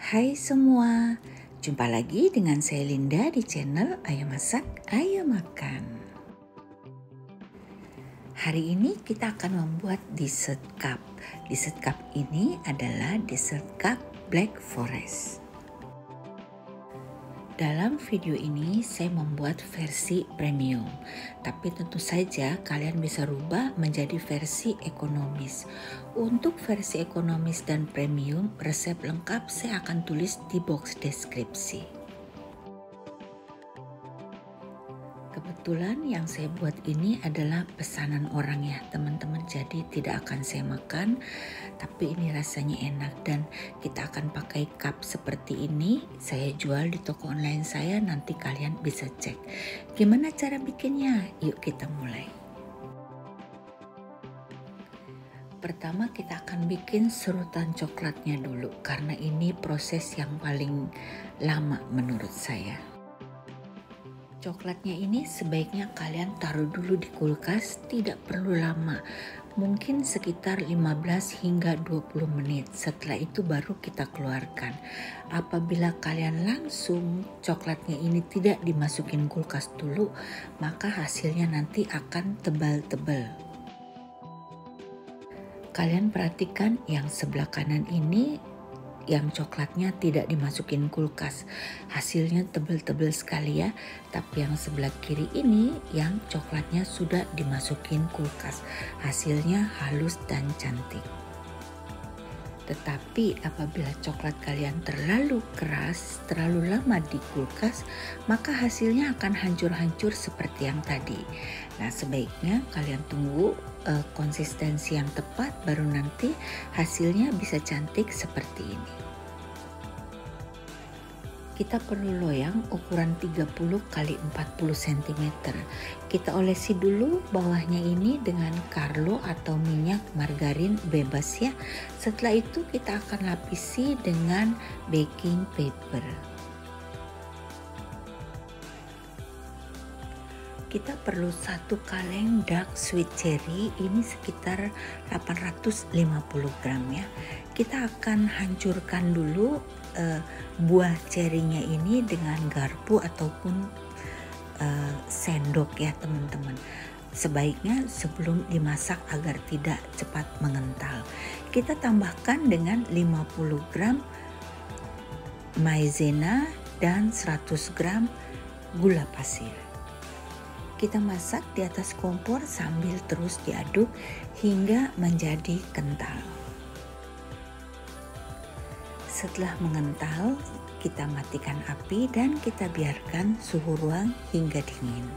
Hai semua, jumpa lagi dengan saya Linda di channel Ayo Masak, Ayo Makan. Hari ini kita akan membuat dessert cup. Dessert cup ini adalah dessert cup Black Forest. Dalam video ini saya membuat versi premium, tapi tentu saja kalian bisa rubah menjadi versi ekonomis. Untuk versi ekonomis dan premium, resep lengkap saya akan tulis di box deskripsi. Kebetulan yang saya buat ini adalah pesanan orang ya teman-teman, jadi tidak akan saya makan, tapi ini rasanya enak dan kita akan pakai cup seperti ini. Saya jual di toko online saya, nanti kalian bisa cek. Gimana cara bikinnya? Yuk kita mulai. Pertama kita akan bikin serutan coklatnya dulu, karena ini proses yang paling lama menurut saya. Coklatnya ini sebaiknya kalian taruh dulu di kulkas, tidak perlu lama, mungkin sekitar 15 hingga 20 menit. Setelah itu baru kita keluarkan. Apabila kalian langsung coklatnya ini tidak dimasukin kulkas dulu, maka hasilnya nanti akan tebal-tebal. Kalian perhatikan yang sebelah kanan ini, yang coklatnya tidak dimasukin kulkas, hasilnya tebal-tebal sekali ya. Tapi yang sebelah kiri ini yang coklatnya sudah dimasukin kulkas, hasilnya halus dan cantik. Tetapi apabila coklat kalian terlalu keras, terlalu lama di kulkas, maka hasilnya akan hancur-hancur seperti yang tadi. Nah, sebaiknya kalian tunggu konsistensi yang tepat, baru nanti hasilnya bisa cantik seperti ini. Kita perlu loyang ukuran 30 x 40 cm. Kita olesi dulu bawahnya ini dengan Carlo atau minyak margarin bebas ya. Setelah itu kita akan lapisi dengan baking paper. Kita perlu 1 kaleng dark sweet cherry, ini sekitar 850 gram ya. Kita akan hancurkan dulu buah cerinya ini dengan garpu ataupun sendok ya teman-teman. Sebaiknya sebelum dimasak agar tidak cepat mengental. Kita tambahkan dengan 50 gram maizena dan 100 gram gula pasir. Kita masak di atas kompor sambil terus diaduk hingga menjadi kental. Setelah mengental, kita matikan api dan kita biarkan suhu ruang hingga dingin.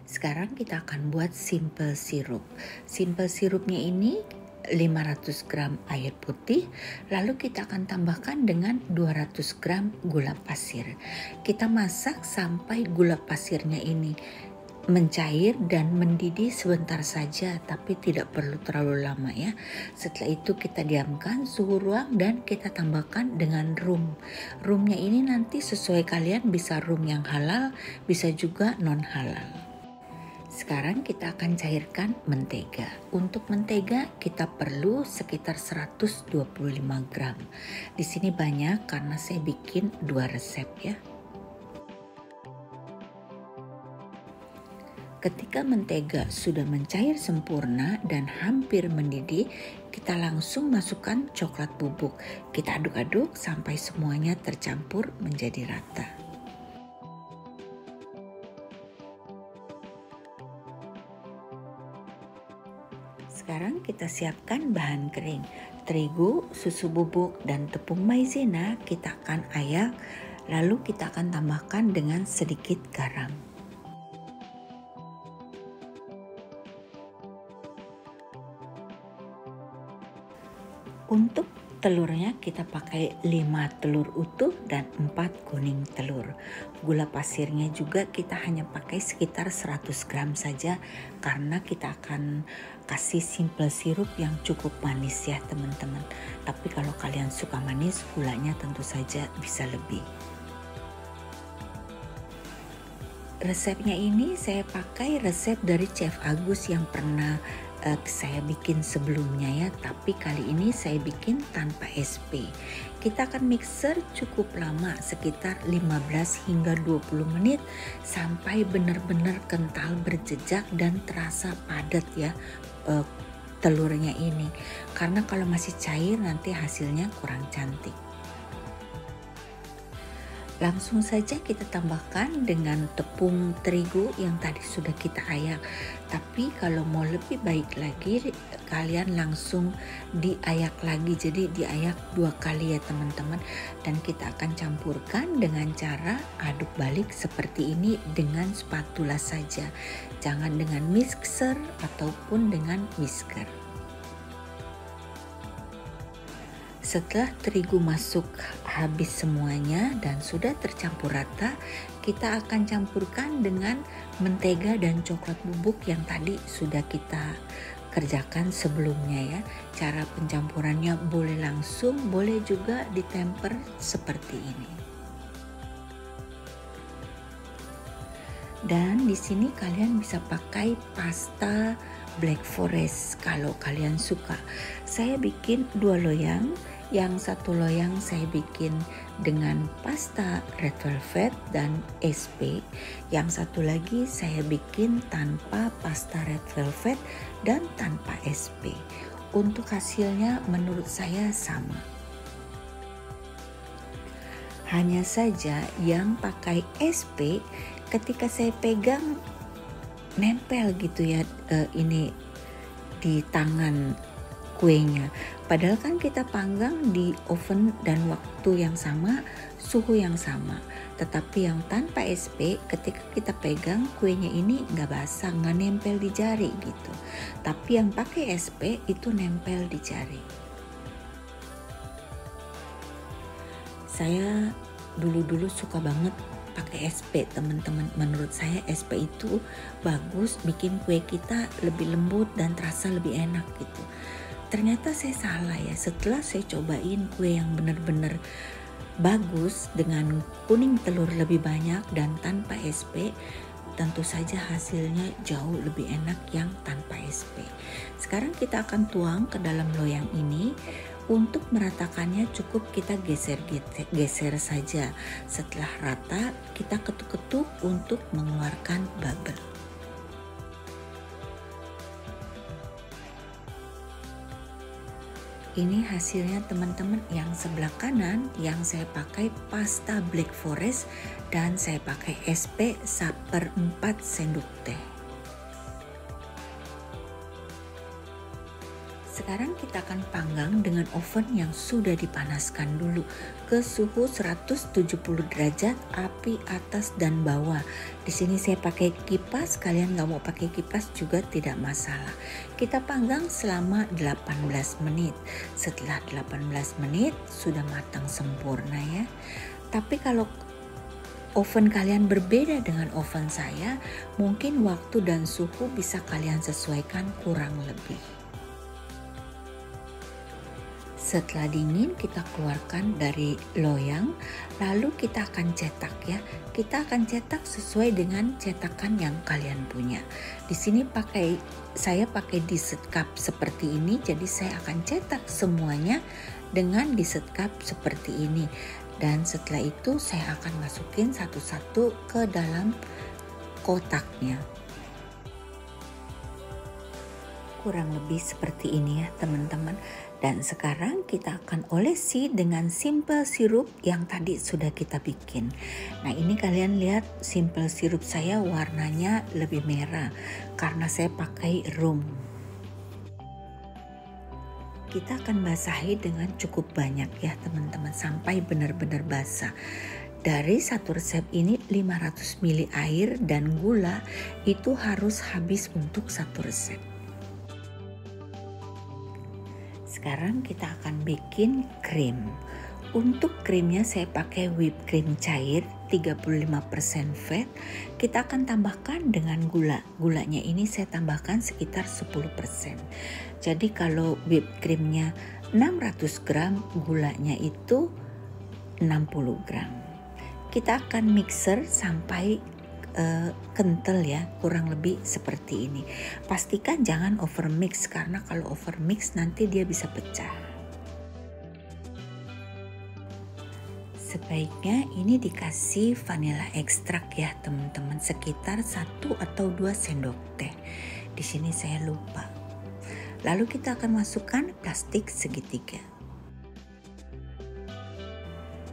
Sekarang kita akan buat simple sirup. Simple sirupnya ini 500 gram air putih, lalu kita akan tambahkan dengan 200 gram gula pasir. Kita masak sampai gula pasirnya ini mencair dan mendidih sebentar saja, tapi tidak perlu terlalu lama ya. Setelah itu kita diamkan suhu ruang dan kita tambahkan dengan rum. Rumnya ini nanti sesuai kalian, bisa rum yang halal, bisa juga non halal. Sekarang kita akan cairkan mentega. Untuk mentega kita perlu sekitar 125 gram. Di sini banyak karena saya bikin 2 resep ya. Ketika mentega sudah mencair sempurna dan hampir mendidih, kita langsung masukkan coklat bubuk. Kita aduk-aduk sampai semuanya tercampur menjadi rata. Sekarang kita siapkan bahan kering. Terigu, susu bubuk, dan tepung maizena kita akan ayak, lalu kita akan tambahkan dengan sedikit garam. Untuk telurnya kita pakai 5 telur utuh dan 4 kuning telur. Gula pasirnya juga kita hanya pakai sekitar 100 gram saja karena kita akan kasih simple sirup yang cukup manis ya teman-teman. Tapi kalau kalian suka manis, gulanya tentu saja bisa lebih. Resepnya ini saya pakai resep dari Chef Agus yang pernah saya bikin sebelumnya ya, tapi kali ini saya bikin tanpa SP. Kita akan mixer cukup lama, sekitar 15 hingga 20 menit sampai benar-benar kental, berjejak dan terasa padat ya telurnya ini. Karena kalau masih cair nanti hasilnya kurang cantik. Langsung saja kita tambahkan dengan tepung terigu yang tadi sudah kita ayak. Tapi kalau mau lebih baik lagi, kalian langsung diayak lagi. Jadi diayak 2 kali ya teman-teman. Dan kita akan campurkan dengan cara aduk balik seperti ini dengan spatula saja. Jangan dengan mixer ataupun dengan whisker. Setelah terigu masuk habis semuanya dan sudah tercampur rata, kita akan campurkan dengan mentega dan coklat bubuk yang tadi sudah kita kerjakan sebelumnya ya. Cara pencampurannya boleh langsung, boleh juga ditemper seperti ini. Dan di sini kalian bisa pakai pasta Black Forest kalau kalian suka. Saya bikin 2 loyang. Yang satu loyang saya bikin dengan pasta red velvet dan SP. Yang satu lagi saya bikin tanpa pasta red velvet dan tanpa SP. Untuk hasilnya menurut saya sama. Hanya saja yang pakai SP ketika saya pegang nempel gitu ya ini di tangan kuenya. Padahal kan kita panggang di oven dan waktu yang sama, suhu yang sama. Tetapi yang tanpa SP, ketika kita pegang kuenya ini nggak basah, nggak nempel di jari gitu. Tapi yang pakai SP itu nempel di jari. Saya dulu suka banget pakai SP teman-teman. Menurut saya SP itu bagus, bikin kue kita lebih lembut dan terasa lebih enak gitu. Ternyata saya salah ya, setelah saya cobain kue yang benar-benar bagus dengan kuning telur lebih banyak dan tanpa SP, tentu saja hasilnya jauh lebih enak yang tanpa SP. Sekarang kita akan tuang ke dalam loyang ini. Untuk meratakannya cukup kita geser saja. Setelah rata, kita ketuk-ketuk untuk mengeluarkan bubble. Ini hasilnya teman-teman. Yang sebelah kanan yang saya pakai pasta Black Forest dan saya pakai SP 1/4 sendok teh. Sekarang kita akan panggang dengan oven yang sudah dipanaskan dulu ke suhu 170 derajat, api atas dan bawah. Di sini saya pakai kipas, kalian nggak mau pakai kipas juga tidak masalah. Kita panggang selama 18 menit. Setelah 18 menit sudah matang sempurna ya. Tapi kalau oven kalian berbeda dengan oven saya, mungkin waktu dan suhu bisa kalian sesuaikan kurang lebih. Setelah dingin kita keluarkan dari loyang, lalu kita akan cetak ya. Kita akan cetak sesuai dengan cetakan yang kalian punya. Di sini saya pakai dessert cup seperti ini, jadi saya akan cetak semuanya dengan dessert cup seperti ini. Dan setelah itu saya akan masukin satu-satu ke dalam kotaknya. Kurang lebih seperti ini ya teman-teman. Dan sekarang kita akan olesi dengan simple sirup yang tadi sudah kita bikin. Nah ini kalian lihat simple sirup saya warnanya lebih merah karena saya pakai rum. Kita akan basahi dengan cukup banyak ya teman-teman sampai benar-benar basah. Dari satu resep ini 500 ml air dan gula itu harus habis untuk satu resep. Sekarang kita akan bikin krim. Untuk krimnya saya pakai whipped cream cair 35% fat. Kita akan tambahkan dengan gula. Gulanya ini saya tambahkan sekitar 10%. Jadi kalau whipped creamnya 600 gram, gulanya itu 60 gram. Kita akan mixer sampai kental ya, kurang lebih seperti ini. Pastikan jangan over mix karena kalau over mix nanti dia bisa pecah. Sebaiknya ini dikasih vanilla ekstrak ya teman-teman, sekitar 1 atau 2 sendok teh. Di sini saya lupa. Lalu kita akan masukkan plastik segitiga.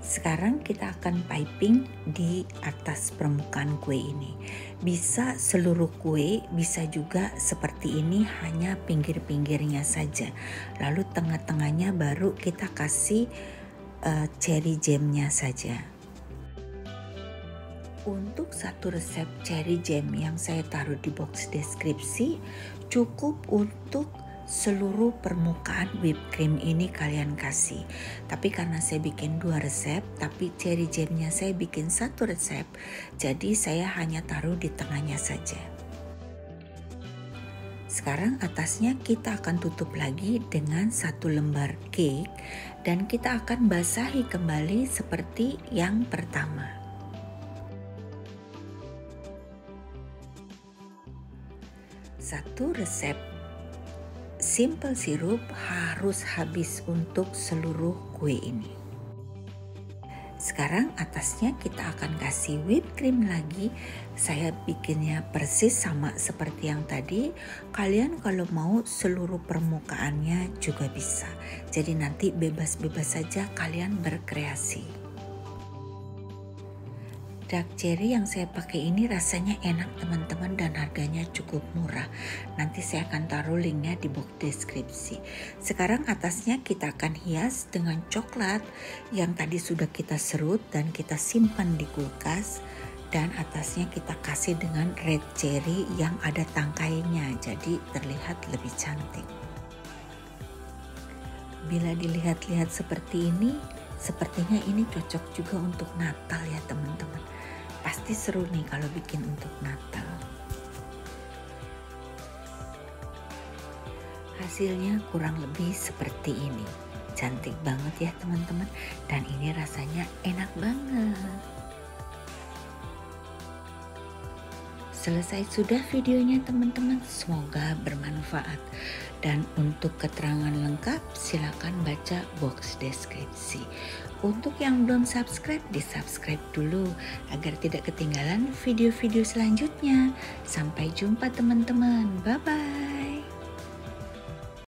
Sekarang kita akan piping di atas permukaan kue ini. Bisa seluruh kue, bisa juga seperti ini hanya pinggir-pinggirnya saja. Lalu tengah-tengahnya baru kita kasih cherry jamnya saja. Untuk satu resep cherry jam yang saya taruh di box deskripsi cukup untuk seluruh permukaan whipped cream ini kalian kasih. Tapi karena saya bikin 2 resep, tapi cherry jamnya saya bikin 1 resep, jadi saya hanya taruh di tengahnya saja. Sekarang atasnya kita akan tutup lagi dengan 1 lembar cake dan kita akan basahi kembali seperti yang pertama. Satu resep simple sirup harus habis untuk seluruh kue ini. Sekarang atasnya kita akan kasih whipped cream lagi. Saya bikinnya persis sama seperti yang tadi. Kalian kalau mau seluruh permukaannya juga bisa. Jadi nanti bebas-bebas saja kalian berkreasi. Dark cherry yang saya pakai ini rasanya enak teman-teman dan harganya cukup murah. Nanti saya akan taruh linknya di box deskripsi. Sekarang atasnya kita akan hias dengan coklat yang tadi sudah kita serut dan kita simpan di kulkas. Dan atasnya kita kasih dengan red cherry yang ada tangkainya, jadi terlihat lebih cantik. Bila dilihat-lihat seperti ini, sepertinya ini cocok juga untuk Natal ya teman-teman. Pasti seru nih kalau bikin untuk Natal. Hasilnya kurang lebih seperti ini. Cantik banget ya teman-teman. Dan ini rasanya enak banget. Selesai sudah videonya teman-teman. Semoga bermanfaat. Dan untuk keterangan lengkap silakan baca box deskripsi. Untuk yang belum subscribe, di-subscribe dulu agar tidak ketinggalan video-video selanjutnya. Sampai jumpa teman-teman. Bye-bye.